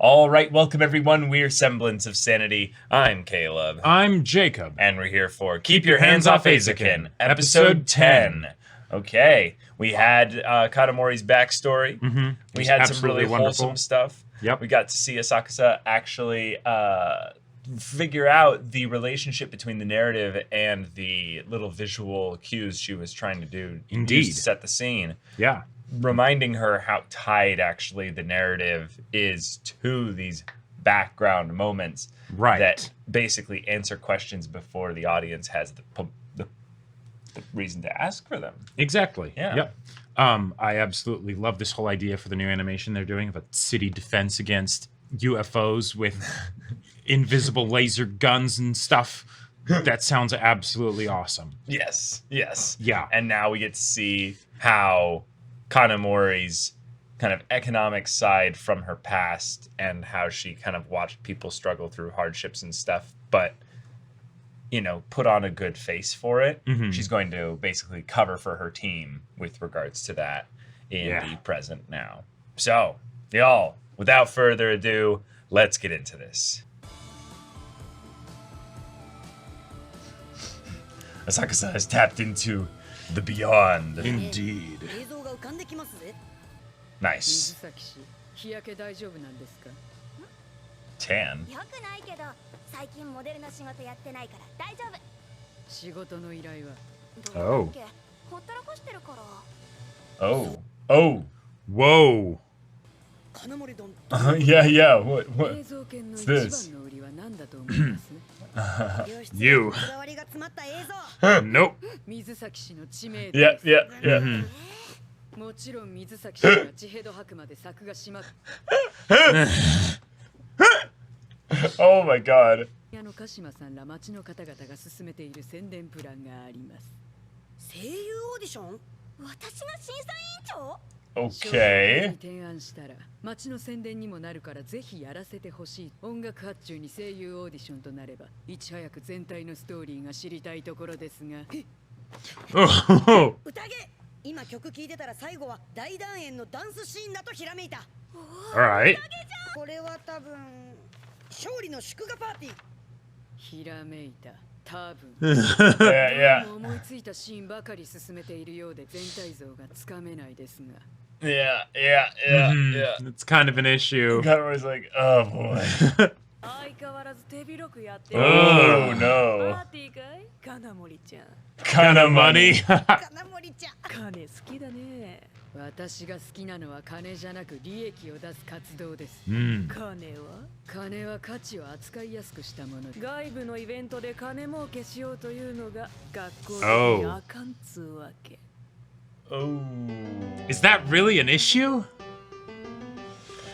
All right, welcome everyone. We're Semblance of Sanity. I'm Caleb. I'm Jacob. And we're here for Keep Your Hands Off Eizouken, episode 10. Okay, we had Kanamori's backstory. We had some really wholesome stuff. Yep. We got to see Asakusa actually figure out the relationship between the narrative and the little visual cues she was trying to do. Indeed. To set the scene. Yeah. Reminding her how tied actually the narrative is to these background moments that basically answer questions before the audience has the reason to ask for them. Exactly. Yeah. Yep. I absolutely love this whole idea for the new animation they're doing of a city defense against UFOs with invisible laser guns and stuff. That sounds absolutely awesome. Yes. Yeah. And now we get to see how Kanamori's kind of economic side from her past and how she kind of watched people struggle through hardships and stuff, but, you know, put on a good face for it. She's going to basically cover for her team with regards to that in the present now. So, y'all, without further ado, let's get into this. Asakusa has tapped into the beyond. Indeed. Nice. Tan. Oh. Oh. Whoa. Yeah. What's this? You. Nope. Yeah. もちろん水崎氏が地ヘド吐くまで作が閉まる。Oh my god. の鹿島さんら町の方々が進めている宣伝プランがあります。声優オーディション？私が審査委員長？Okay. 提案したら町の宣伝にもなるからぜひやらせてほしい。音楽発注に声優オーディションとなればいち早く全体のストーリーが知りたいところですが。宴！今曲聴いてたら最後は大団円のダンスシーンだとひらめいた。Alright. これは多分勝利の祝賀パーティー。ひらめいた。多分。Yeah. 思いついたシーンばかり進めているようで全体像がつかめないですが。Yeah. It's kind of an issue. Kanamori's like, oh boy. 相変わらず手広くやってる。Oh no. パーティーかい？カナモリちゃん。Kind of money. カナモリちゃん。金好きだね。私が好きなのは金じゃなく利益を出す活動です。金は価値を扱いやすくしたもの。外部のイベントで金儲けしようというのが学校にあかんつうわけ。Oh. Is that really an issue?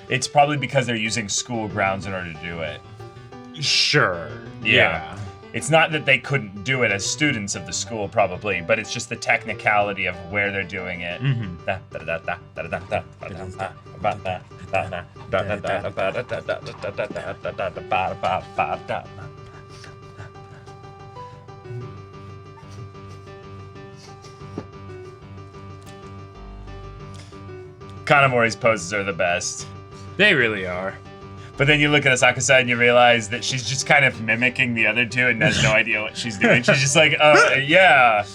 It's probably because they're using school grounds in order to do it. Sure. Yeah. It's not that they couldn't do it as students of the school, probably, but it's just the technicality of where they're doing it. Kanamori's poses are the best. They really are. But then you look at Asakusa and you realize that she's just kind of mimicking the other two and has no idea what she's doing. She's just like, yeah.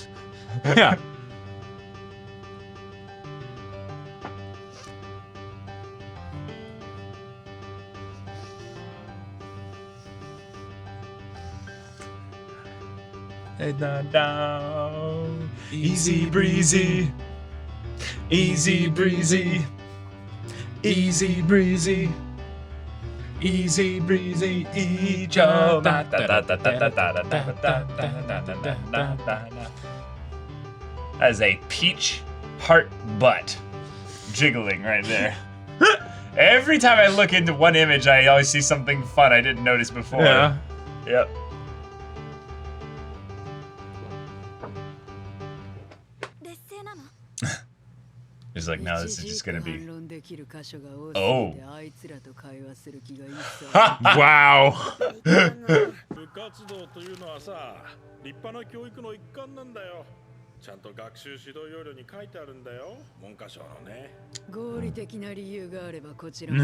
Yeah. Head down, easy breezy, easy breezy, easy breezy. Easy breezy, Ijo. As a peach heart butt jiggling right there. Every time I look into one image, I always see something fun I didn't notice before. Yeah. Yep. He's like, no, this is just gonna be. Oh. Wow. 部活動というのはさ、立派な教育の一環なんだよ。ちゃんと学習指導要領に書いてあるんだよ、文科省のね。合理的な理由があればこちらも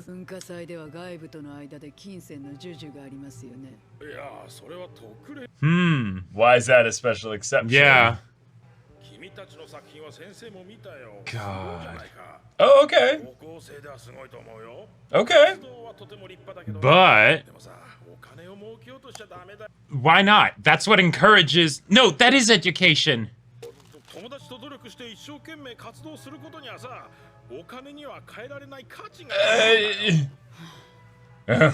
文化祭では外部との間で金銭の授受がありますよね。いやー、それは特例。Hmm. Why is that a special exception? Yeah. 君たちの作品は先生も見たよ。 God. そうじゃないか。 Oh, okay. 高校生ではすごいと思うよ。 Okay. 活動はとても立派だけど。 But でもさ、お金を儲けようとしちゃダメだ。 why not? That's what encourages. No, that is education. 友達と努力して一生懸命活動することにはさ、お金には変えられない価値がある。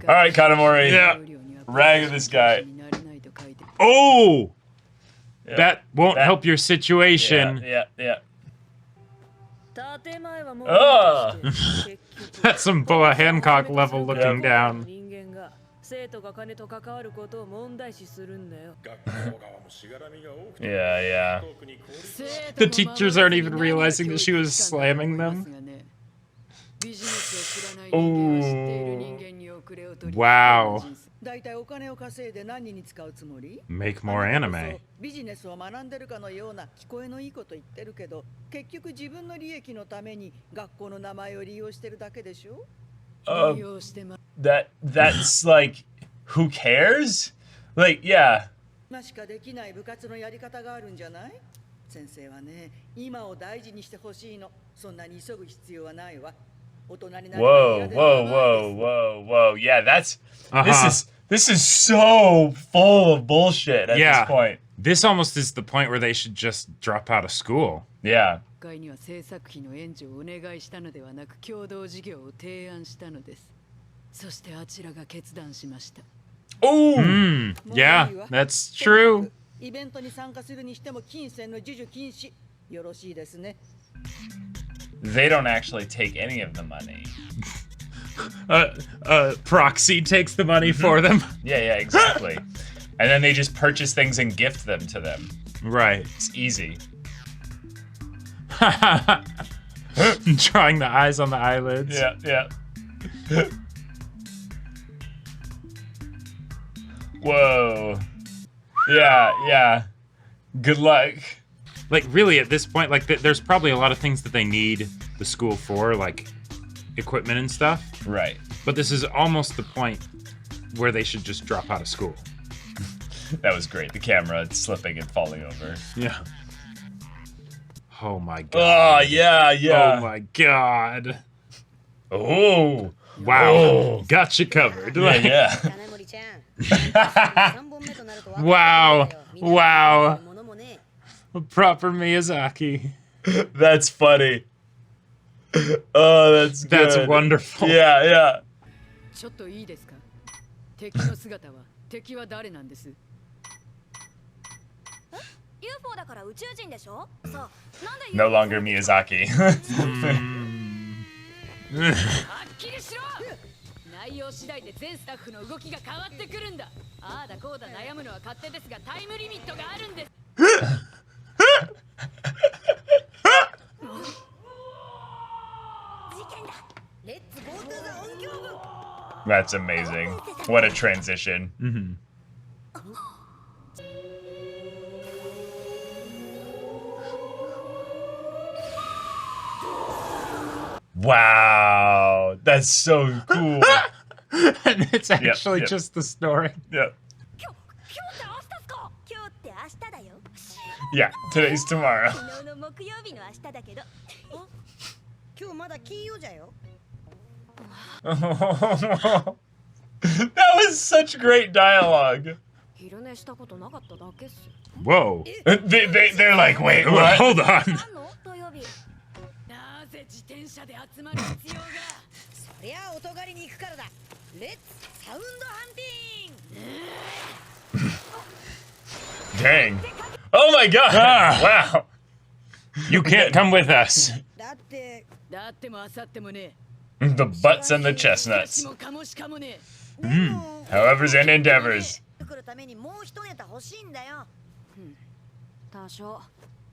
All right, Kanamori. Yeah. Rag this guy. Oh, Yeah. that won't That- help your situation. Yeah, yeah. 建前はもう Ah. That's some Boa Hancock level looking down. 人間が生徒が金と関わることを問題視するんだよ。学校側もしがらみが多くて、 Yeah, yeah. 特に公立 The teachers aren't even realizing that she was slamming them. ビジネスを知らない人間は知っている人間に遅れを取り Wow. だいたいお金を稼いで何に使うつもり？ Make more あなたこ anime. そビジネスを学んでるかのような聞こえのいいこと言ってるけど、結局自分の利益のために学校の名前を利用してるだけでしょ？ 利用してま That's like, who cares? Like, yeah. ましかできない部活のやり方があるんじゃない？先生はね、今を大事にしてほしいの。そんなに急ぐ必要はないわ。大人になれば Whoa, 嫌で whoa, はないです。 whoa, whoa, whoa. Yeah, that's Uh-huh. this is so full of bullshit at Yeah. this point. This almost is the point where they should just drop out of school. Yeah. 会には制作費の援助をお願いしたのではなく共同事業を提案したのです。そしてあちらが決断しました。 Oh, Hmm. Yeah, that's true. イベントに参加するにしても金銭の授受禁止。よろしいですね。 they don't actually take any of the money. Proxy takes the money for them. Yeah, yeah, exactly. And then they just purchase things and gift them to them. Right. It's easy. Drawing the eyes on the eyelids. Yeah, yeah. Whoa. Yeah, yeah. Good luck. Like, really, at this point, like, there's probably a lot of things that they need the school for, like equipment and stuff. Right. But this is almost the point where they should just drop out of school. That was great. The camera slipping and falling over. Yeah. Oh my Oh, god. yeah, yeah. Oh my god. Oh. Wow. Oh. Got you covered. Yeah, Like, yeah. 金森ちゃん3本目となると分かってるんだよ Wow. みんな Wow. ものもね Proper Miyazaki. That's funny. Oh, that's good. That's wonderful. Yeah, yeah. ちょっといいですか。敵の姿は敵は誰なんです。 UFO だから宇宙人でしょ。そう。なんで No longer Miyazaki. はっきりしろ。内容次第で全スタッフの動きが変わってくるんだ。ああだこうだ悩むのは勝手ですがタイムリミットがあるんです。 レッツゴートゥザ音響部 That's amazing. What a transition. Wow. That's so cool. And it's actually yep. just the story. Yep. 今日って明日っすか。今日って明日だよ。 Yeah, today's tomorrow. 昨日の木曜日の明日だけど。今日まだ金曜じゃよ That was such great dialogue. 昼寝したことなかっただけっす。 Whoa. They're like, wait, what? Hold on. なんの土曜日。なぜ自転車で集まる必要が。そりゃあ音狩りに行くからだレッツサウンドハンティング Dang. Oh my god. Wow. You can't come with us. だって だってもあさってもね。 The butts and the しか chestnuts. しもかもしかもね。でも However's and endeavors. 来るためにもう一ネタ欲しいんだよ多少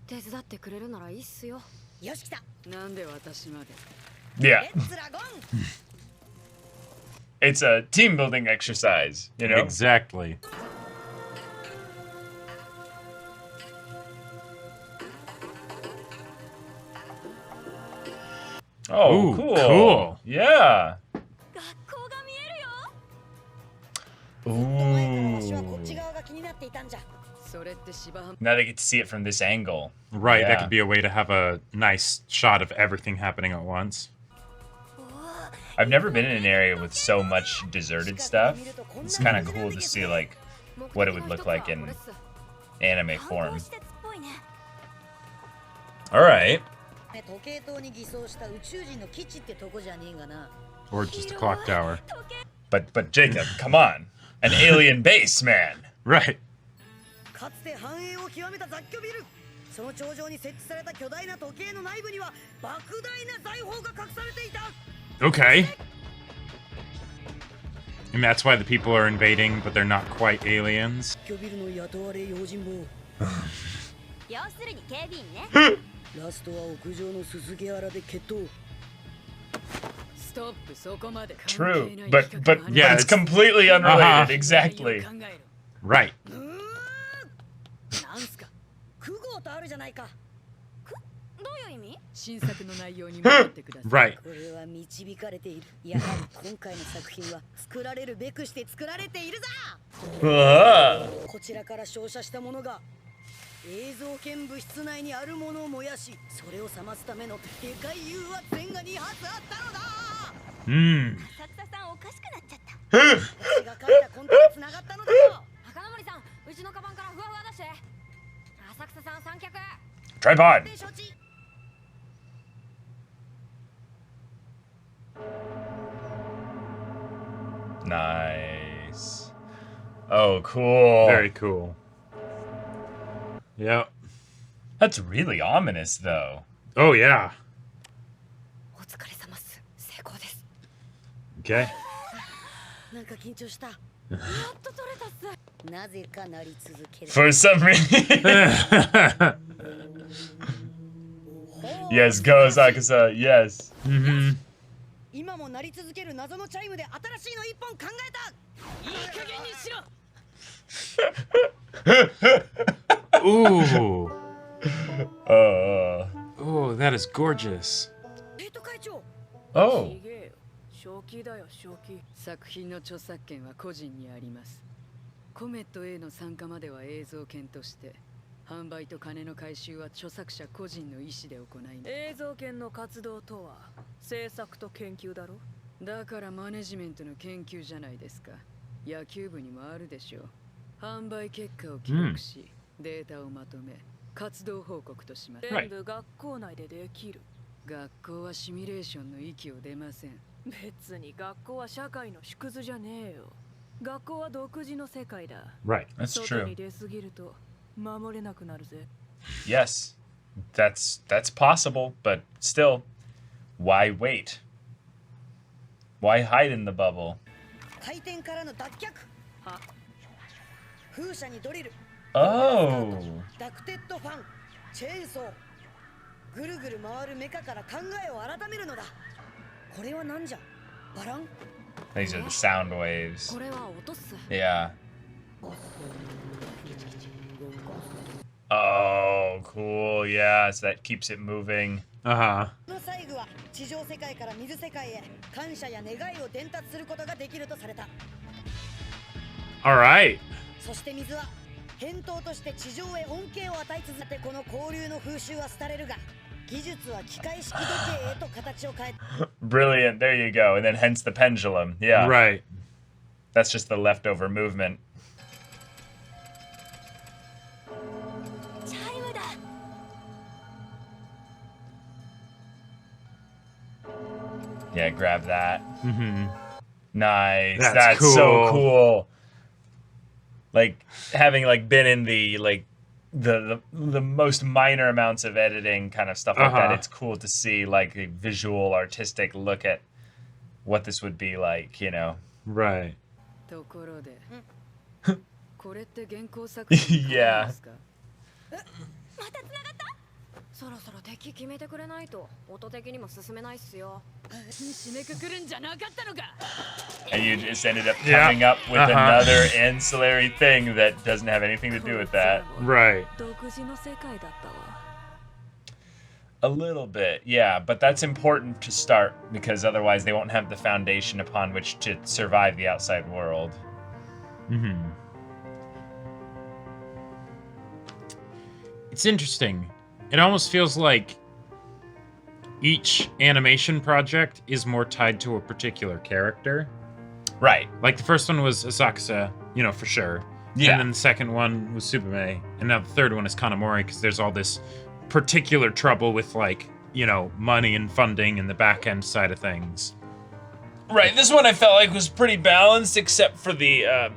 手伝ってくれるならいいっすよ。よし来たなんで私まで。 Yeah. レッツラゴン It's a team building exercise, you know? Exactly. Oh, Ooh, cool. cool. Yeah. 学校が見えるよ。前からわしはこっ Ooh. ち側が気になっていたんじゃ。それって芝浜 Now they get to see it from this angle. Right, Yeah. that could be a way to have a nice shot of everything happening at once. I've never been in an area with so much deserted stuff. It's kind of cool to see like what it would look like in anime 観 form. 光施設っぽいね。 All right. 時計塔に偽装した宇宙人の基地ってとこじゃねえがな。 Or just a clock tower. But Jacob, come on. An alien base, man. Right. かつて繁栄を極めた雑居ビル。その頂上に設置された巨大な時計の内部には莫大な財宝が隠されていた。 Okay. And that's why the people are invading, but they're not quite aliens. 雑居ビルの雇われ用心棒。要するに警備員ね。ラストは屋上のすすき腹で決闘。ストップそこまで True, 関係ない but 企画の yeah, 話 it's completely unrelated. Uh-huh. Exactly. 考える Right. なんすか。クゴーとあるじゃないか。どういう意味？新作の内容に戻ってください Right. これは導かれている。やはり今回の作品は作られるべくして作られているぞ。 Ah. こちらから照射したものが映像圏物質内にあるものを燃やし、それを冷ますためのでかい誘圧線が2発あったのだ。 Hmm. 浅草さんおかしくなっちゃった。私が書いたコントが繋がったのだよ。赤森さん、うちのカバンからふわふわ出して。浅草さん三脚。 Tripod. で承知。 Nice. Oh, cool. Very cool. Yep. That's really ominous, though. Oh, yeah. お疲れ様っす。成功です。 Okay. なんか緊張した。やっと取れたっす。なぜかなり続ける。 For some reason. Yes, go, Asakusa. Yes. Mm-hmm. 今も鳴り続ける謎のチャイムで新しいの一本考えた。いい加減にしろ。 Ooh. Uh. Oh, that is gorgeous. 生徒会長。 Oh. ちげえよ正気だよ正気作品の著作権は個人にありますコメット A の参加までは映像権として販売と金の回収は著作者個人の意思で行い映像権の活動とは制作と研究だろだからマネジメントの研究じゃないですか野球部にもあるでしょう販売結果を記録し、データをまとめ活動報告とします全部学校内でできる学校はシミュレーションの域を出ません別に学校は社会の縮図じゃねえよ学校は独自の世界だ Right. That's 外 true. に出すぎると守れなくなるぜ Yes. That's possible, but still, why wait? Why hide in the bubble? 回転からの脱却。は風車にドリル。 Oh. ダクテッドファン。チェーンソー。ぐるぐる回るメカから考えを改めるのだ。これは何じゃ。バラン。 These are the sound waves. これは音っす。 Yeah. Oh, cool. Yeah, so that keeps it moving. Uh-huh. この細具は地上世界から水世界へ感謝や願いを伝達することができるとされた。 All right. そして水は返答として地上へ恩恵を与え続けてこの交流の風習は廃れるが技術は機械式時計へと形を変え Brilliant. There you go. And then hence the pendulum. Yeah. Right. That's just the leftover movement. チャイムだ。 Yeah, grab that. Mm-hmm. Nice. That's That's so cool. cool. Like having like been in the like the most minor amounts of editing kind of stuff like that. Uh-huh. It's cool to see like a visual artistic look at what this would be like, you know. Right. ところでこれって原稿作品のYeah. ですかまた繋がった？そろそろ敵決めてくれないと音的にも進めないっすよ。締めくくるんじゃなかったのか And you just ended up Yeah. coming up with Uh-huh. another ancillary thing that doesn't have anything to do with that. Right. 独自の世界だったわ A little bit, yeah, but that's important to start because otherwise they won't have the foundation upon which to survive the outside world. It's interesting. It almost feels like each animation project is more tied to a particular character. Right. Like the first one was Asakusa, for sure. Yeah. And then the second one was Tsubume. And now the third one is Kanamori because there's all this particular trouble with, like, money and funding and the back end side of things. Right. This one I felt like was pretty balanced except for the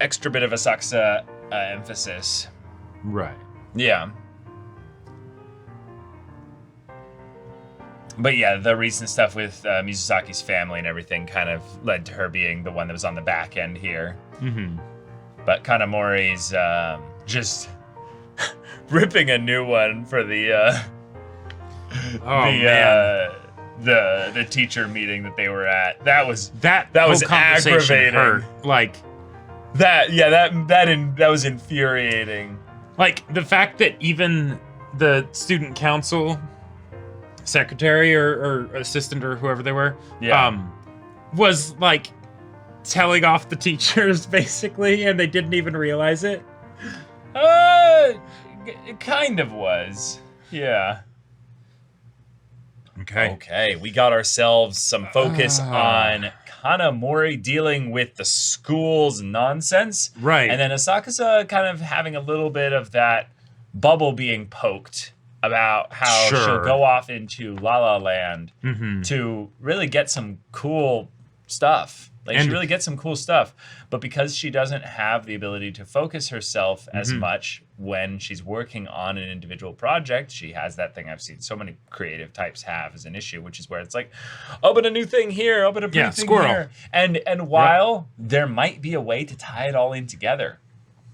extra bit of Asakusa emphasis. Right. Yeah. But yeah, the recent stuff with Mizusaki's family and everything kind of led to her being the one that was on the back end here. But Kanamori's just ripping a new one for the the teacher meeting that they were at. That was aggravating. Hurt. Like that was infuriating. Like the fact that even the student council secretary or assistant or whoever they were, was like telling off the teachers basically, and they didn't even realize it. It kind of was. Yeah. Okay. We got ourselves some focus on Kanamori dealing with the school's nonsense. Right. And then Asakusa kind of having a little bit of that bubble being poked about how she'll go off into La La Land to really get some cool stuff. She really gets some cool stuff. But because she doesn't have the ability to focus herself as much when she's working on an individual project, she has that thing I've seen so many creative types have as an issue, which is where it's like, open a new thing here, open a new thing here. And while there might be a way to tie it all in together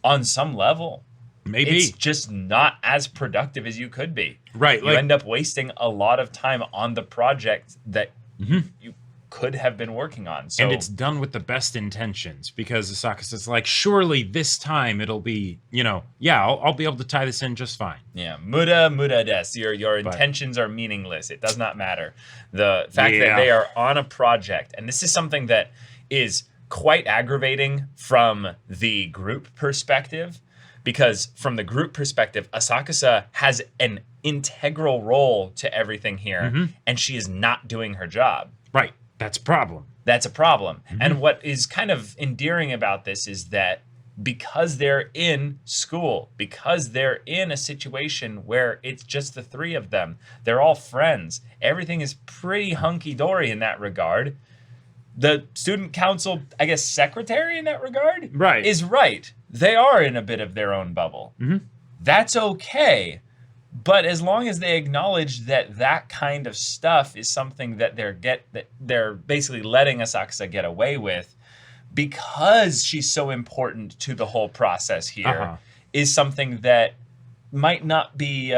on some level, maybe it's just not as productive as you could be. Right. You end up wasting a lot of time on the project that you could have been working on. So, and it's done with the best intentions because Asakusa's like, surely this time it'll be, I'll be able to tie this in just fine. Yeah, muda desu. Your intentions are meaningless. It does not matter. The fact that they are on a project, and this is something that is quite aggravating from the group perspective, because from the group perspective, Asakusa has an integral role to everything here, and she is not doing her job. Right. That's a problem. That's a problem. And what is kind of endearing about this is that because they're in school, because they're in a situation where it's just the three of them, they're all friends, everything is pretty hunky-dory in that regard. The student council, I guess, secretary in that regard, is right. They are in a bit of their own bubble. That's okay. But as long as they acknowledge that kind of stuff is something that they're basically letting Asakusa get away with because she's so important to the whole process here, is something that might not be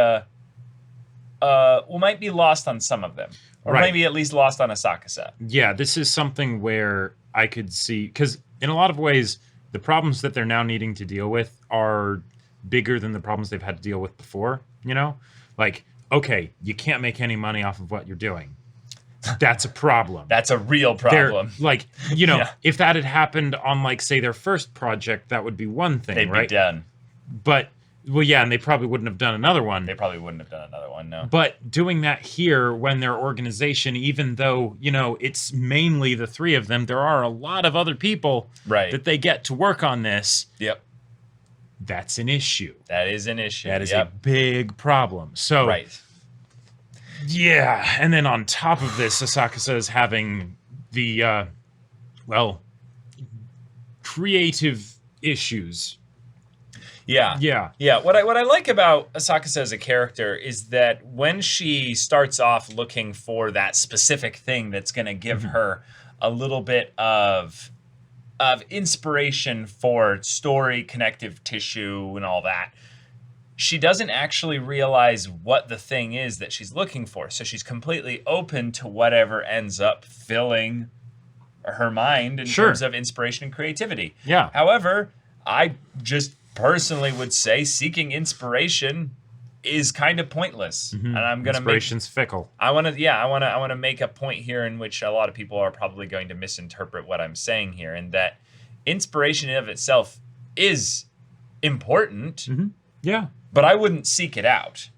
might be lost on some of them, or maybe at least lost on Asakusa. Yeah, this is something where I could see, because in a lot of ways, the problems that they're now needing to deal with are bigger than the problems they've had to deal with before. Like, okay, you can't make any money off of what you're doing. That's a problem. That's a real problem. If that had happened on, like, say, their first project, that would be one thing, They'd right? be done. But, and they probably wouldn't have done another one. They probably wouldn't have done another one, no. But doing that here, when their organization, even though, it's mainly the three of them, there are a lot of other people that they get to work on this. Yep. That's an issue. That is an issue. That is a big problem. So, yeah. And then on top of this, Asakusa is having the, creative issues. Yeah. What I like about Asakusa as a character is that when she starts off looking for that specific thing that's going to give her a little bit of inspiration for story, connective tissue, and all that, she doesn't actually realize what the thing is that she's looking for. So she's completely open to whatever ends up filling her mind in terms of inspiration and creativity. Yeah. However, I just personally would say seeking inspiration is kind of pointless. And I'm gonna Inspiration's fickle. I want to make a point here in which a lot of people are probably going to misinterpret what I'm saying here, and that inspiration in of itself is important. Yeah. But I wouldn't seek it out.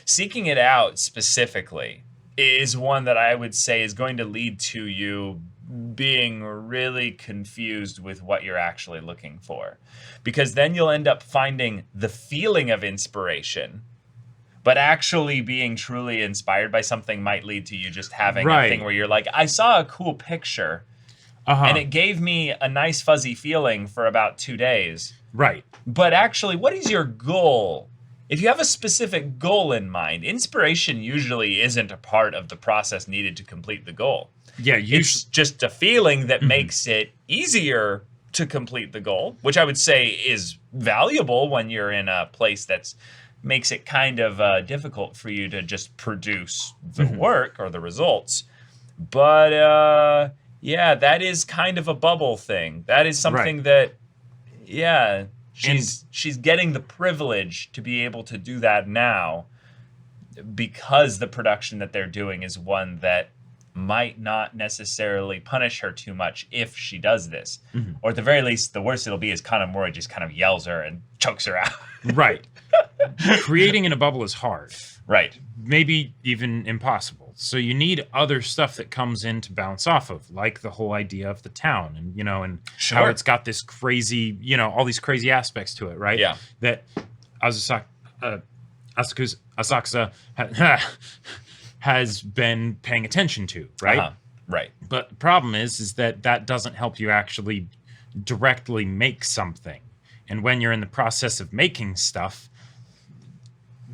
Seeking it out specifically is one that I would say is going to lead to you being really confused with what you're actually looking for. Because then you'll end up finding the feeling of inspiration, but actually being truly inspired by something might lead to you just having a thing where you're like, I saw a cool picture, and it gave me a nice fuzzy feeling for about 2 days. Right. But actually, what is your goal? If you have a specific goal in mind, inspiration usually isn't a part of the process needed to complete the goal. Yeah, it's just a feeling that makes it easier to complete the goal, which I would say is valuable when you're in a place that makes it kind of difficult for you to just produce the work or the results. But yeah, that is kind of a bubble thing. That is something that, yeah, she's getting the privilege to be able to do that now because the production that they're doing is one that might not necessarily punish her too much if she does this. Or at the very least, the worst it'll be is Kanamori just kind of yells her and chokes her out. Right. Creating in a bubble is hard. Right. Maybe even impossible. So you need other stuff that comes in to bounce off of, like the whole idea of the town and, and how it's got this crazy, all these crazy aspects to it, right? Yeah. That Asakusa has been paying attention to, right? Right. But the problem is that doesn't help you actually directly make something. And when you're in the process of making stuff,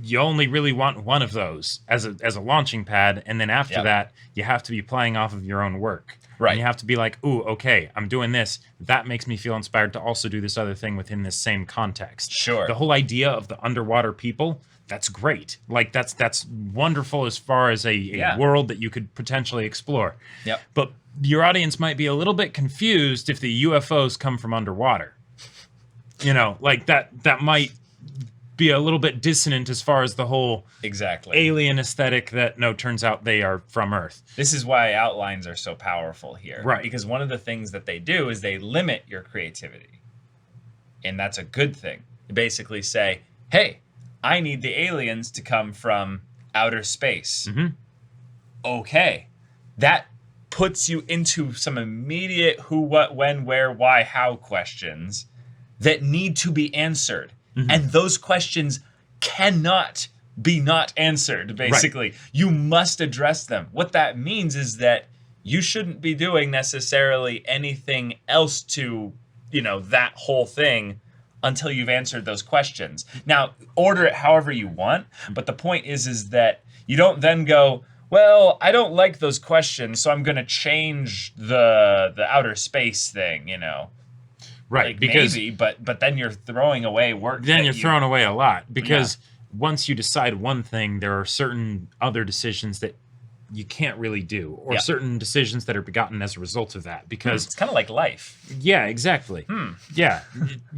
you only really want one of those as a launching pad, and then after that, you have to be playing off of your own work. Right. And you have to be like, ooh, okay, I'm doing this. That makes me feel inspired to also do this other thing within this same context. Sure. The whole idea of the underwater people, that's great. Like, that's wonderful as far as a world that you could potentially explore. Yep. But your audience might be a little bit confused if the UFOs come from underwater. Like that might be a little bit dissonant as far as the whole alien aesthetic that, no, turns out they are from Earth. This is why outlines are so powerful here. Right. Because one of the things that they do is they limit your creativity. And that's a good thing. They basically say, hey, I need the aliens to come from outer space. Okay. That puts you into some immediate who, what, when, where, why, how questions that need to be answered. And those questions cannot be not answered, basically. Right. You must address them. What that means is that you shouldn't be doing necessarily anything else to, that whole thing until you've answered those questions. Now, order it however you want, but the point is that you don't then go, well, I don't like those questions, so I'm going to change the outer space thing, Right, like because maybe, but then you're throwing away work. Then you're throwing away a lot because once you decide one thing, there are certain other decisions that you can't really do, or certain decisions that are begotten as a result of that. Because it's kind of like life. Yeah, exactly. Yeah,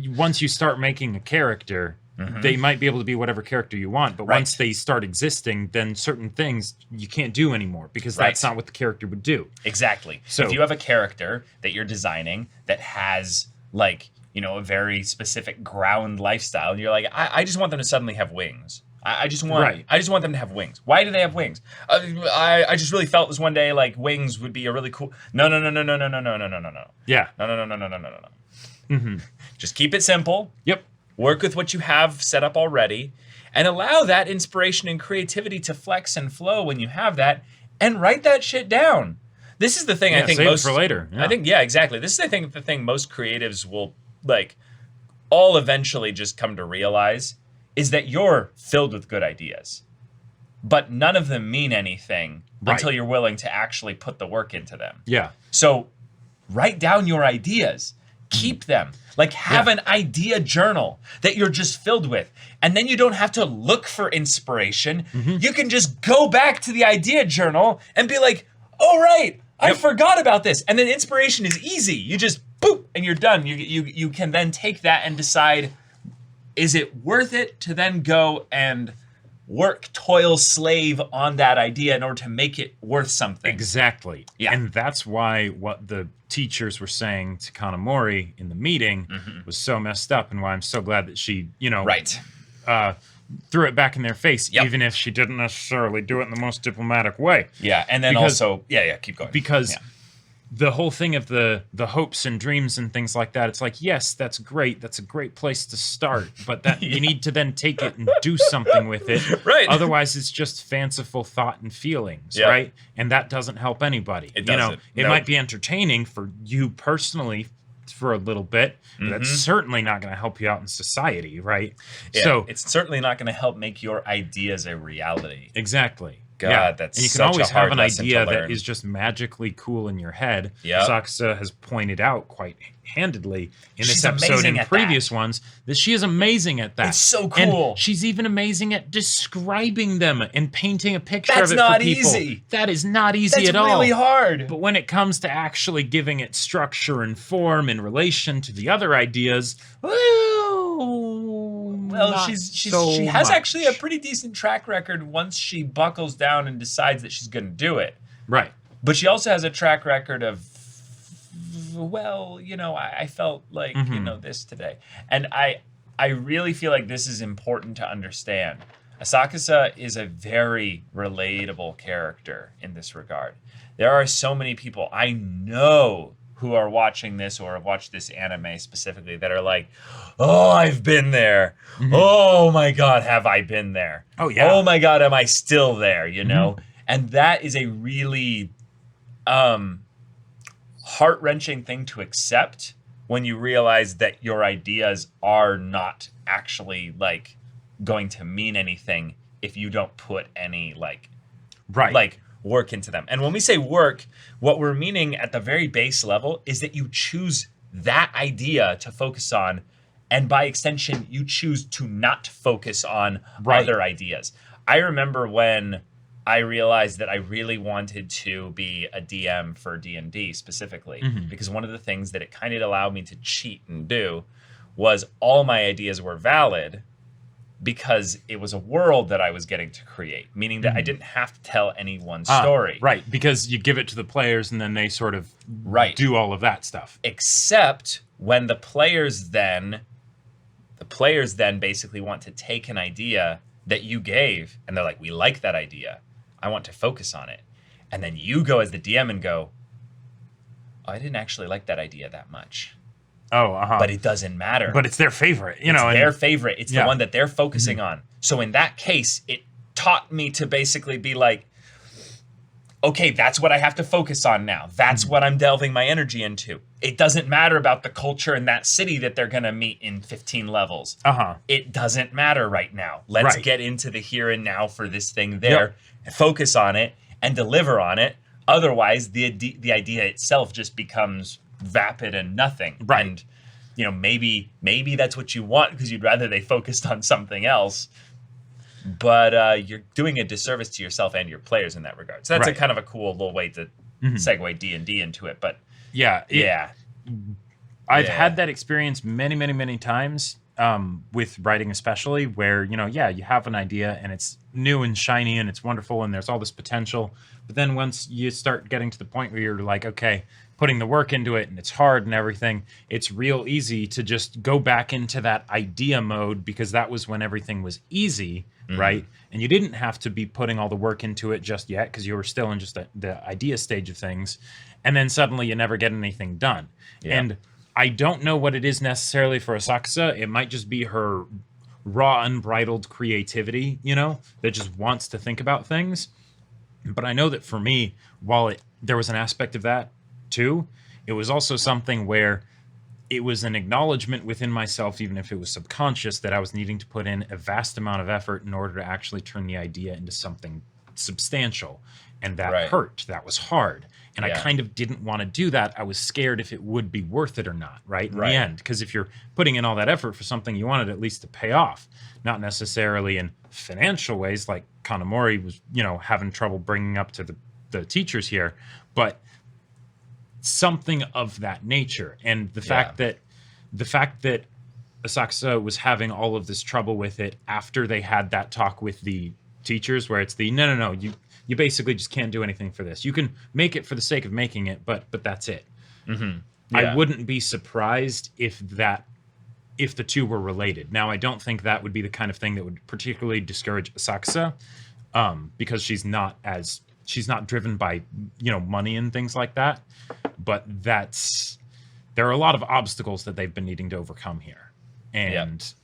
once you start making a character, they might be able to be whatever character you want, but once they start existing, then certain things you can't do anymore because that's not what the character would do. Exactly. So if you have a character that you're designing that has a very specific ground lifestyle, and you're like, I just want them to suddenly have wings. I just want them to have wings. Why do they have wings? I just really felt this one day like wings would be a really cool. No. Yeah. No. Just keep it simple. Yep. Work with what you have set up already, and allow that inspiration and creativity to flex and flow when you have that, and write that shit down. This is the thing I think save most it for later. I think exactly. This is the thing most creatives will all eventually just come to realize is that you're filled with good ideas. But none of them mean anything until you're willing to actually put the work into them. Yeah. So write down your ideas. Keep them. Have an idea journal that you're just filled with. And then you don't have to look for inspiration. You can just go back to the idea journal and be like, oh, right, I forgot about this. And then inspiration is easy. You just, boop, and you're done. You can then take that and decide, is it worth it to then go and work, toil, slave on that idea in order to make it worth something. Exactly. Yeah. And that's why what the teachers were saying to Kanamori in the meeting was so messed up, and why I'm so glad that she, Right. threw it back in their face, Yep. even if she didn't necessarily do it in the most diplomatic way. Yeah, and then Because- also, keep going. Because Yeah. the whole thing of the hopes and dreams and things like that, it's like, yes, that's great. That's a great place to start, but that you need to then take it and do something with it. Right. Otherwise, it's just fanciful thought and feelings, Yeah. right? And that doesn't help anybody. It doesn't. It No. might be entertaining for you personally for a little bit, but that's certainly not going to help you out in society, right? Yeah, So it's certainly not going to help make your ideas a reality. exactly. God, that's and you can such a always hard have an lesson to idea that learn. is just magically cool in your head. Yep. Sakusa has pointed out quite handedly in this She's episode amazing and at previous ones that she is amazing at that. It's so cool. And she's even amazing at describing them and painting a picture That's of it not for people. easy. That is not easy That's at all. really hard. But when it comes to actually giving it structure and form in relation to the other ideas, Well, not she so has much. actually a pretty decent track record once she buckles down and decides that she's going to do it. right. But she also has a track record of, well, I felt like, this today. And I really feel like this is important to understand. Asakusa is a very relatable character in this regard. There are so many people I know who are watching this or have watched this anime specifically that are like, oh, I've been there. Oh my God, have I been there? Oh, yeah. Oh my God, am I still there? And that is a really heart-wrenching thing to accept when you realize that your ideas are not actually like going to mean anything if you don't put any Right. work into them. And when we say work, what we're meaning at the very base level is that you choose that idea to focus on, and by extension, you choose to not focus on Right. other ideas. I remember when I realized that I really wanted to be a DM for D&D specifically, because one of the things that it kind of allowed me to cheat and do was all my ideas were valid because it was a world that I was getting to create, meaning that I didn't have to tell any one story. Right, because you give it to the players and then they sort of Right. do all of that stuff. Except when the players then basically want to take an idea that you gave and they're like, we like that idea. I want to focus on it. And then you go as the DM and go, oh, I didn't actually like that idea that much. Oh, uh-huh. But it doesn't matter. But it's their favorite, It's their favorite. It's Yeah. the one that they're focusing on. So in that case, it taught me to basically be like, okay, that's what I have to focus on now. That's what I'm delving my energy into. It doesn't matter about the culture in that city that they're going to meet in 15 levels. Uh-huh. It doesn't matter right now. Let's Right. get into the here and now for this thing there, and focus on it and deliver on it. Otherwise, the idea itself just becomes vapid and nothing. Right. And maybe that's what you want because you'd rather they focused on something else. But you're doing a disservice to yourself and your players in that regard. So that's Right. a kind of a cool little way to segue D&D into it. But Yeah. I've Yeah. had that experience many, many, many times with writing especially where, you have an idea and it's new and shiny and it's wonderful and there's all this potential. But then once you start getting to the point where you're like, okay, putting the work into it and it's hard and everything, it's real easy to just go back into that idea mode because that was when everything was easy, right? And you didn't have to be putting all the work into it just yet because you were still in just the idea stage of things. And then suddenly you never get anything done. Yeah. And I don't know what it is necessarily for Asakusa. It might just be her raw, unbridled creativity, that just wants to think about things. But I know that for me, while there was an aspect of that too, it was also something where it was an acknowledgement within myself, even if it was subconscious, that I was needing to put in a vast amount of effort in order to actually turn the idea into something substantial. And that Right. hurt. That was hard. And I Yeah. kind of didn't want to do that. I was scared if it would be worth it or not, right? In Right. the end. Because if you're putting in all that effort for something, you wanted at least to pay off. Not necessarily in financial ways, like Kanamori was, having trouble bringing up to the teachers here, but something of that nature. And the fact that Asakusa was having all of this trouble with it after they had that talk with the teachers, where it's the no, you basically just can't do anything for this. You can make it for the sake of making it, but that's it. Yeah. I wouldn't be surprised if the two were related. Now, I don't think that would be the kind of thing that would particularly discourage Asakusa, because she's not driven by money and things like that. But there are a lot of obstacles that they've been needing to overcome here, and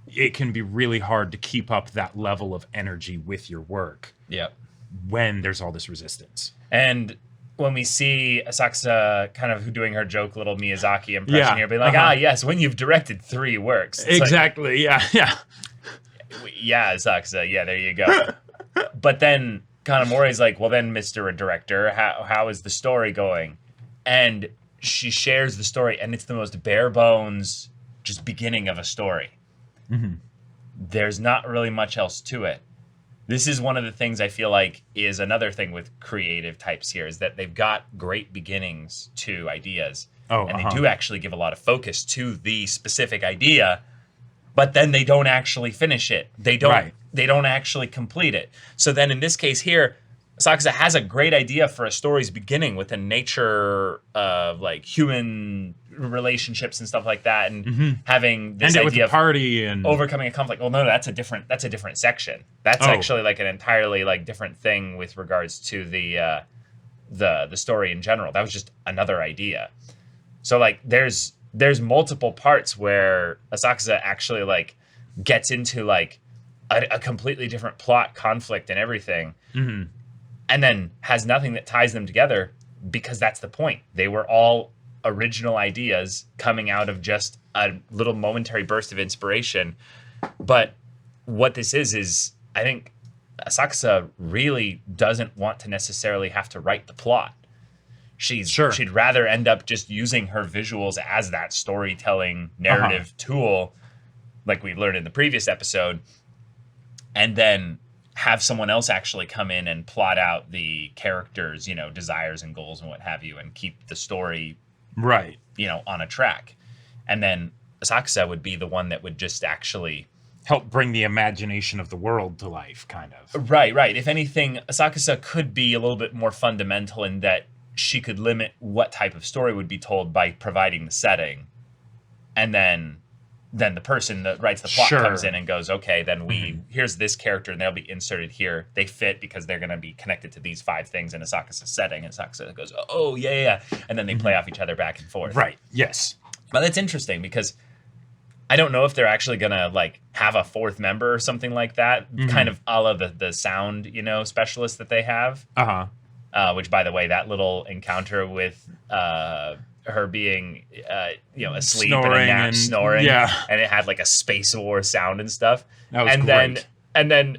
it can be really hard to keep up that level of energy with your work. When there's all this resistance. And when we see Asakusa kind of doing her joke little Miyazaki impression here, being like, yes, when you've directed 3 works. It's exactly, like, yeah, Asakusa, there you go. But then Kanamori's like, well then, Mr. Director, how is the story going? And she shares the story, and it's the most bare bones, just beginning of a story. There's not really much else to it. This is one of the things I feel like is another thing with creative types here, is that they've got great beginnings to ideas. And they do actually give a lot of focus to the specific idea, but then they don't actually finish it. They don't actually complete it. So then in this case here, Asakusa has a great idea for a story's beginning with the nature of like human relationships and stuff like that, and having this idea of party and overcoming a conflict. Well, no, that's a different section. That's actually like an entirely like different thing with regards to the story in general. That was just another idea. So like there's multiple parts where Asakusa actually like gets into like a completely different plot, conflict, and everything. And then has nothing that ties them together, because that's the point. They were all original ideas coming out of just a little momentary burst of inspiration. But what this is I think Asakusa really doesn't want to necessarily have to write the plot. She'd rather end up just using her visuals as that storytelling narrative tool, like we learned in the previous episode, and then have someone else actually come in and plot out the characters', desires and goals and what have you, and keep the story, on a track. And then Asakusa would be the one that would just actually help bring the imagination of the world to life, kind of. Right. If anything, Asakusa could be a little bit more fundamental in that she could limit what type of story would be told by providing the setting. And then the person that writes the plot comes in and goes, okay, then here's this character and they'll be inserted here. They fit because they're going to be connected to these 5 things in Asakusa's setting. And Asakusa goes, oh, yeah. And then they play off each other back and forth. Right, yes. But that's interesting because I don't know if they're actually going to like have a 4th member or something like that, kind of a la the sound, specialist that they have. Which, by the way, that little encounter with her being, asleep snoring and a nap snoring, and it had like a space war sound and stuff. That was great. And then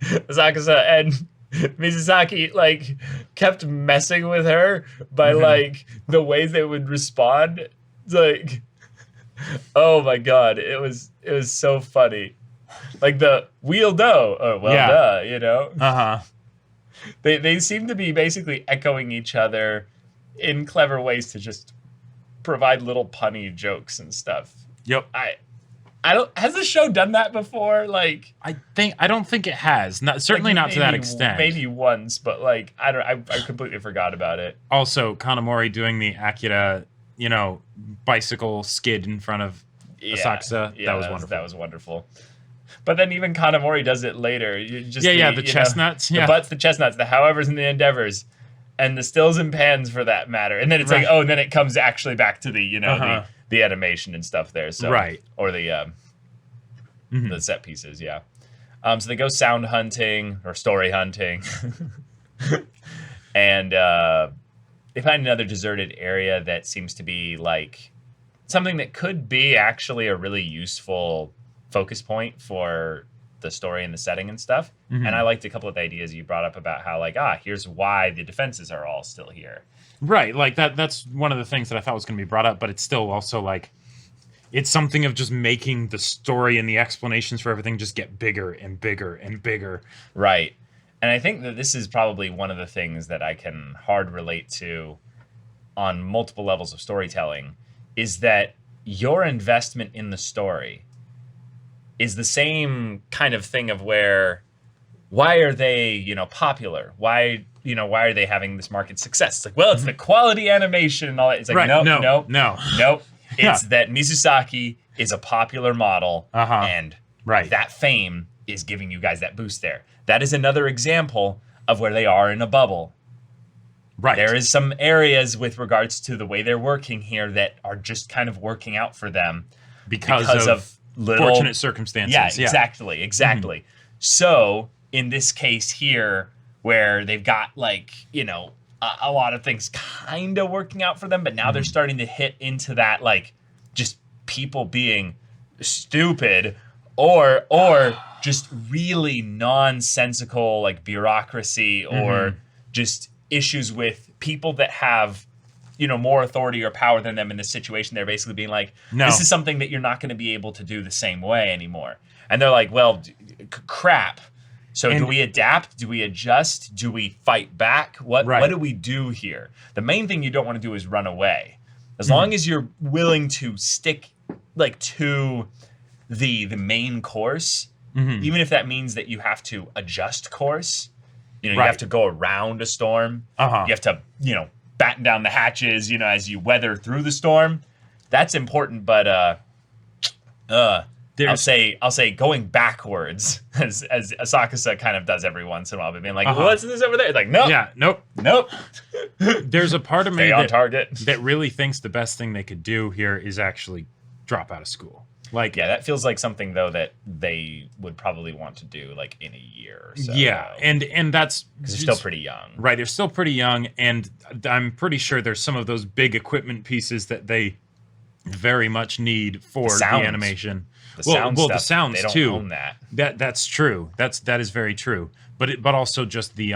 Asakusa and Mizusaki like kept messing with her by like the ways they would respond. It's like, oh my god, it was so funny. Like the we'll know, or duh, They seem to be basically echoing each other in clever ways to just provide little punny jokes and stuff. Yep. I don't. Has the show done that before? Like, I don't think it has. Certainly not to that extent. Maybe once, but like I completely forgot about it. Also, Kanamori doing the Akira, bicycle skid in front of Asakusa. Yeah, that was wonderful. But then even Kanamori does it later. The chestnuts. The butts, the chestnuts, the howevers and the endeavors, and the stills and pans for that matter. And then it's like, and then it comes actually back to the, the animation and stuff there. So, or the set pieces, So they go sound hunting or story hunting. And they find another deserted area that seems to be like something that could be actually a really useful focus point for the story and the setting and stuff. And I liked a couple of the ideas you brought up about how like, here's why the defenses are all still here. Right. Like that's one of the things that I thought was going to be brought up, but it's still also like, it's something of just making the story and the explanations for everything just get bigger and bigger and bigger. Right. And I think that this is probably one of the things that I can hard relate to on multiple levels of storytelling is that your investment in the story is the same kind of thing of where, why are they, you know, popular? Why are they having this market success? It's like, well, it's the quality animation and all that. It's like, no. It's that Mizusaki is a popular model, and that fame is giving you guys that boost there. That is another example of where they are in a bubble. Right. There is some areas with regards to the way they're working here that are just kind of working out for them because of little fortunate circumstances. Yeah, exactly. So in this case here, where they've got like, you know, a lot of things kind of working out for them, but now they're starting to hit into that, like, just people being stupid or just really nonsensical, like bureaucracy or just issues with people that have, you know, more authority or power than them in this situation. They're basically being like, this is something that you're not going to be able to do the same way anymore. And they're like, well, crap. So do we adapt? Do we adjust? Do we fight back? What do we do here? The main thing you don't want to do is run away. As long as you're willing to stick like to the main course, even if that means that you have to adjust course, you know, you have to go around a storm. You have to, you know, batten down the hatches, you know, as you weather through the storm. That's important, but I'll say going backwards, as Asakusa kind of does every once in a while, but being like, what's this over there? It's like, nope. There's a part of me that really thinks the best thing they could do here is actually drop out of school. Like, yeah, that feels like something though that they would probably want to do like in a year or so. Yeah, and that's because they're still pretty young. Right, they're still pretty young, and I'm pretty sure there's some of those big equipment pieces that they very much need for the animation. The sounds they don't too. Own that. That's true. That is very true. But also just the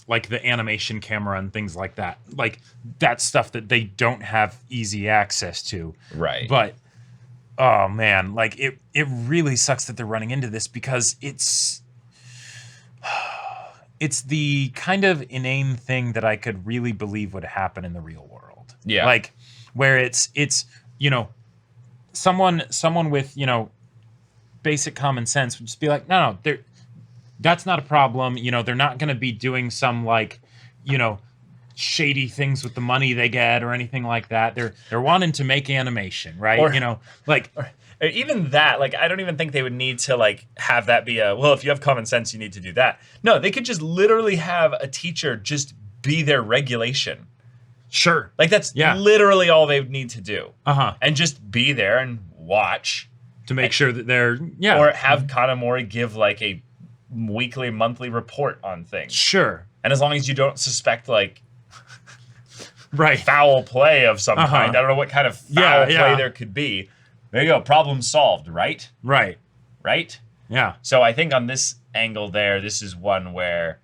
like the animation camera and things like that. Like that's stuff that they don't have easy access to. Right. But oh man, like it really sucks that they're running into this because it's the kind of inane thing that I could really believe would happen in the real world. Yeah. Like where it's you know, someone with, you know, basic common sense would just be like, no, that's not a problem. You know, they're not going to be doing some like, you know, shady things with the money they get or anything like that. They're wanting to make animation, right? Or, you know, like or even that, like I don't even think they would need to like have that be well, if you have common sense, you need to do that. No, they could just literally have a teacher just be their regulation. Sure. Like that's literally all they would need to do. And just be there and watch to make sure that they're or have Kanamori give like a weekly, monthly report on things. Sure. And as long as you don't suspect like foul play of some kind, I don't know what kind of foul play there could be. There you go, problem solved, right? Right. Yeah. So I think on this angle there, this is one where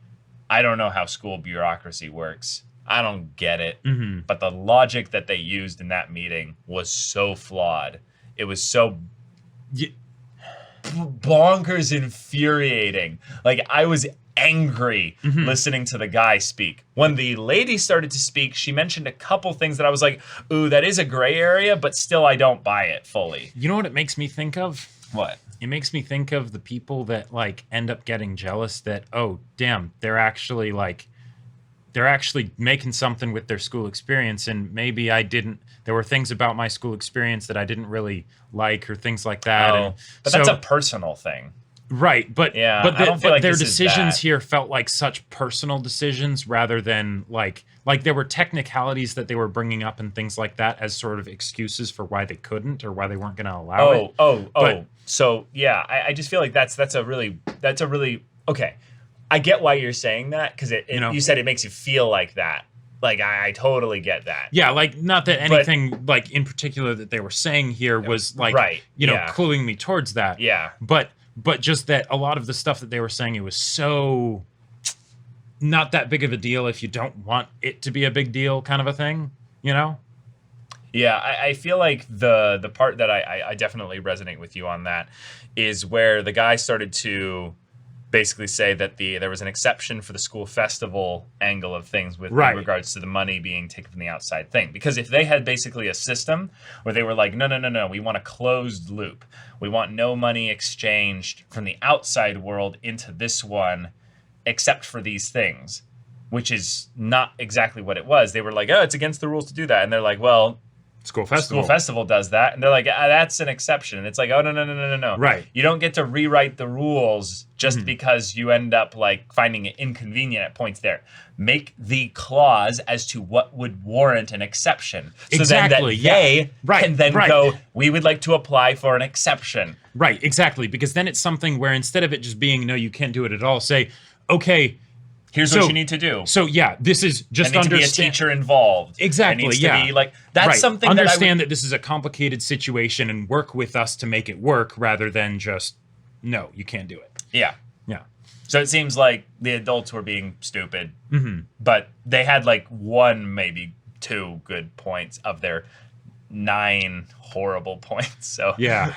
I don't know how school bureaucracy works. I don't get it. But the logic that they used in that meeting was so flawed. It was so bonkers infuriating. Like, I was angry listening to the guy speak. When the lady started to speak, she mentioned a couple things that I was like, ooh, that is a gray area, but still I don't buy it fully. You know what it makes me think of? What? It makes me think of the people that, like, end up getting jealous that, oh, damn, they're actually making something with their school experience, and maybe there were things about my school experience that I didn't really like or things like that. But that's a personal thing. Right, but I don't feel like their decisions here felt like such personal decisions rather than like there were technicalities that they were bringing up and things like that as sort of excuses for why they couldn't or why they weren't going to allow it. So yeah, I just feel like that's a really okay. I get why you're saying that because you said it makes you feel like that. Like I totally get that. Yeah, like not that anything like in particular that they were saying here was like cluing me towards that. Yeah. But just that a lot of the stuff that they were saying, it was so not that big of a deal if you don't want it to be a big deal kind of a thing, you know? Yeah, I feel like the part that I definitely resonate with you on that is where the guy started to basically say that there was an exception for the school festival angle of things with Right. in regards to the money being taken from the outside thing. Because if they had basically a system where they were like, no, we want a closed loop. We want no money exchanged from the outside world into this one, except for these things, which is not exactly what it was. They were like, oh, it's against the rules to do that. And they're like, well, School festival. School Festival does that. And they're like, that's an exception. And it's like, oh, no. Right. You don't get to rewrite the rules just because you end up like finding it inconvenient at points there. Make the clause as to what would warrant an exception. So Exactly, then that they can then right. go, we would like to apply for an exception. Right, exactly. Because then it's something where instead of it just being, no, you can't do it at all, say, okay, Here's what you need to do. So yeah, this is just there needs to be a teacher involved. Exactly. There needs yeah. to be like that's something Understand that this is a complicated situation and work with us to make it work rather than just no, you can't do it. Yeah. Yeah. So it seems like the adults were being stupid, but they had like one, maybe two good points of their 9 horrible points. So Yeah.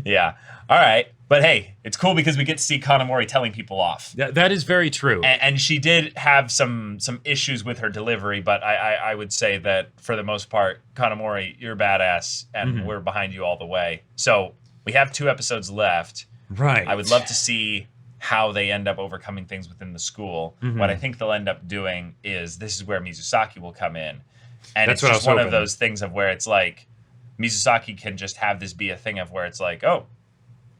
yeah. All right. But hey, it's cool because we get to see Kanamori telling people off. That is very true. And she did have some issues with her delivery, but I would say that for the most part, Kanamori, you're badass, and we're behind you all the way. So we have 2 episodes left. Right. I would love to see how they end up overcoming things within the school. What I think they'll end up doing is this is where Mizusaki will come in. And That's it's what I just was one of hoping. those things of where it's like Mizusaki can just have this be a thing of where it's like, oh,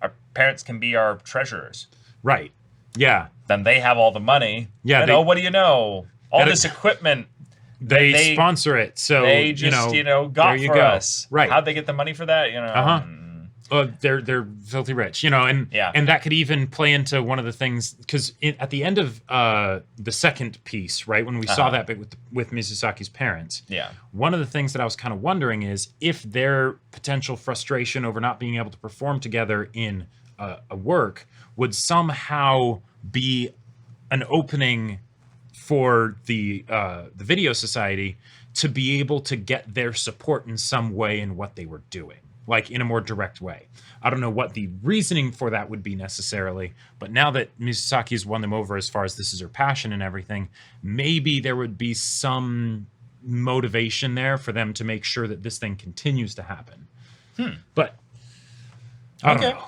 our parents can be our treasurers. Right. Yeah. Then they have all the money. Yeah, And, what do you know? All this equipment. They sponsor it, so They just, got there you for go. us. Right. How'd they get the money for that? They're filthy rich, and Yeah. and that could even play into one of the things because at the end of the second piece, right, when we saw that bit with Mizusaki's parents, Yeah. one of the things that I was kind of wondering is if their potential frustration over not being able to perform together in a work would somehow be an opening for the Video Society to be able to get their support in some way in what they were doing, like in a more direct way. I don't know what the reasoning for that would be necessarily, but now that Mizusaki's won them over as far as this is her passion and everything, maybe there would be some motivation there for them to make sure that this thing continues to happen. But I don't know.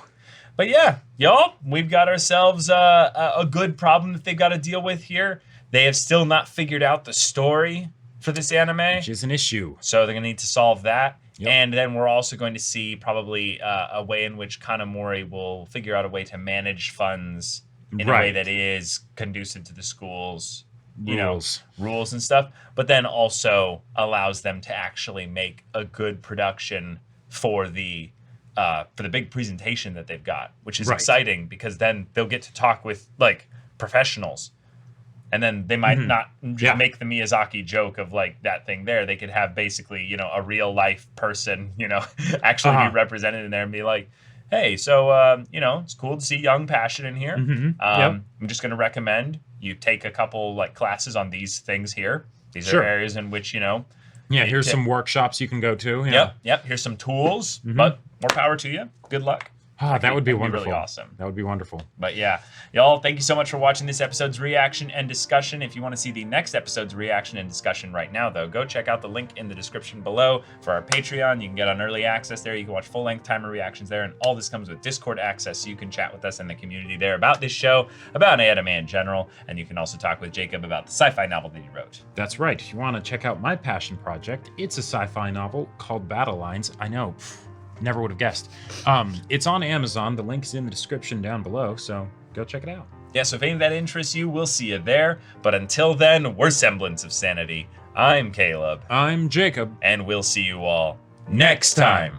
But yeah, y'all, we've got ourselves a good problem that they've got to deal with here. They have still not figured out the story for this anime. Which is an issue. So they're going to need to solve that. Yep. And then we're also going to see probably a way in which Kanamori will figure out a way to manage funds in a way that is conducive to the school's rules and stuff, but then also allows them to actually make a good production for the big presentation that they've got, which is exciting because then they'll get to talk with like professionals. And then they might not just make the Miyazaki joke of like that thing there. They could have basically, a real life person, actually be represented in there and be like, hey, so, it's cool to see young passion in here. I'm just going to recommend you take a couple like classes on these things here. These are areas in which, here's some workshops you can go to. Yep. Here's some tools, but more power to you. Good luck. That would be wonderful. Really awesome. That would be wonderful. But yeah, y'all, thank you so much for watching this episode's reaction and discussion. If you want to see the next episode's reaction and discussion right now, though, go check out the link in the description below for our Patreon. You can get on early access there. You can watch full-length timer reactions there, and all this comes with Discord access, so you can chat with us in the community there about this show, about anime in general, and you can also talk with Jacob about the sci-fi novel that he wrote. That's right. If you want to check out my passion project, it's a sci-fi novel called Battle Lines. I know. Never would have guessed. It's on Amazon. The link's in the description down below, so go check it out. Yeah, so if any of that interests you, we'll see you there. But until then, we're Semblance of Sanity. I'm Caleb. I'm Jacob. And we'll see you all next time.